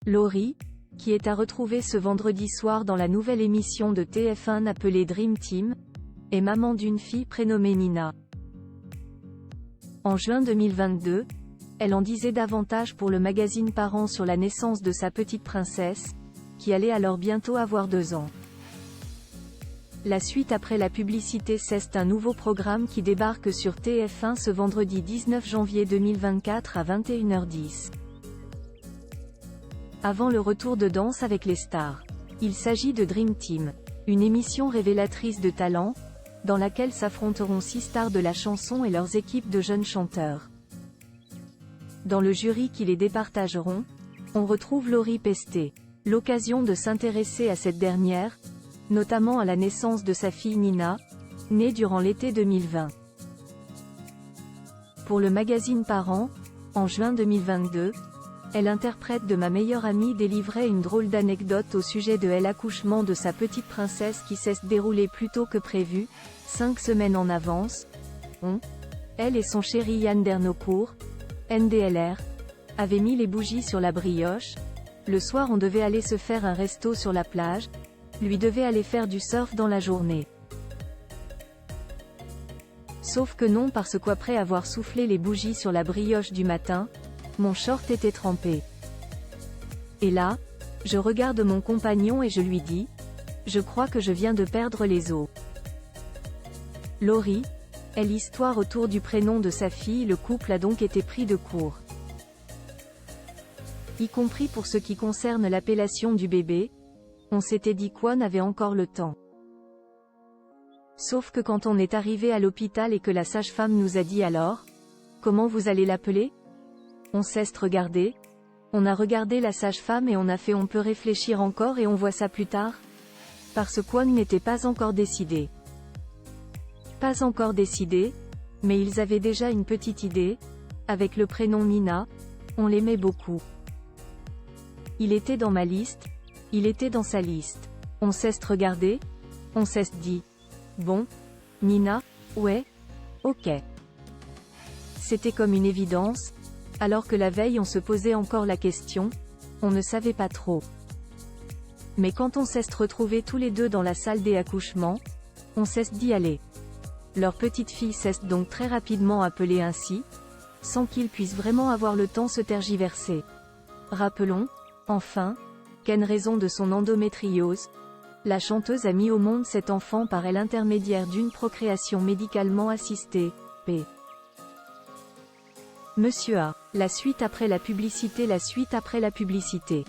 Laurie, qui est à retrouver ce vendredi soir dans la nouvelle émission de TF1 appelée Dream Team, est maman d'une fille prénommée Nina. En juin 2022, elle en disait davantage pour le magazine Parents sur la naissance de sa petite princesse, qui allait alors bientôt avoir 2 ans. La suite après la publicité, c'est un nouveau programme qui débarque sur TF1 ce vendredi 19 janvier 2024 à 21h10. Avant le retour de Danse avec les stars. Il s'agit de Dream Team, une émission révélatrice de talent, dans laquelle s'affronteront 6 stars de la chanson et leurs équipes de jeunes chanteurs. Dans le jury qui les départageront, on retrouve Laurie Pestet. L'occasion de s'intéresser à cette dernière, notamment à la naissance de sa fille Nina, née durant l'été 2020. Pour le magazine Parents, en juin 2022, elle interprète de Ma meilleure amie délivrait une drôle d'anecdote au sujet de l'accouchement de sa petite princesse qui s'est déroulé plus tôt que prévu, 5 semaines en avance. Elle et son chéri Yann Dernocourt, NDLR, avaient mis les bougies sur la brioche. Le soir on devait aller se faire un resto sur la plage, lui devait aller faire du surf dans la journée. Sauf que non, parce qu'après avoir soufflé les bougies sur la brioche du matin, mon short était trempé. Et là, je regarde mon compagnon et je lui dis, je crois que je viens de perdre les os. Laurie, est l'histoire autour du prénom de sa fille. Le couple a donc été pris de court. Y compris pour ce qui concerne l'appellation du bébé, on s'était dit qu'on avait encore le temps. Sauf que quand on est arrivé à l'hôpital et que la sage-femme nous a dit alors, comment vous allez l'appeler? On s'est regardé, on a regardé la sage-femme et on a fait on peut réfléchir encore et on voit ça plus tard? Parce qu'on n'était pas encore décidé. Pas encore décidé, mais ils avaient déjà une petite idée, avec le prénom Nina, on l'aimait beaucoup. Il était dans ma liste, il était dans sa liste. On s'est regardé, on s'est dit, bon, Nina, ouais, ok. C'était comme une évidence, alors que la veille on se posait encore la question, on ne savait pas trop. Mais quand on s'est retrouvés tous les deux dans la salle des accouchements, on s'est dit allez. Leur petite fille s'est donc très rapidement appelée ainsi, sans qu'ils puissent vraiment avoir le temps de se tergiverser. Rappelons, enfin, qu'en raison de son endométriose, la chanteuse a mis au monde cet enfant par l'intermédiaire d'une procréation médicalement assistée, P. Monsieur A. La suite après la publicité. La suite après la publicité.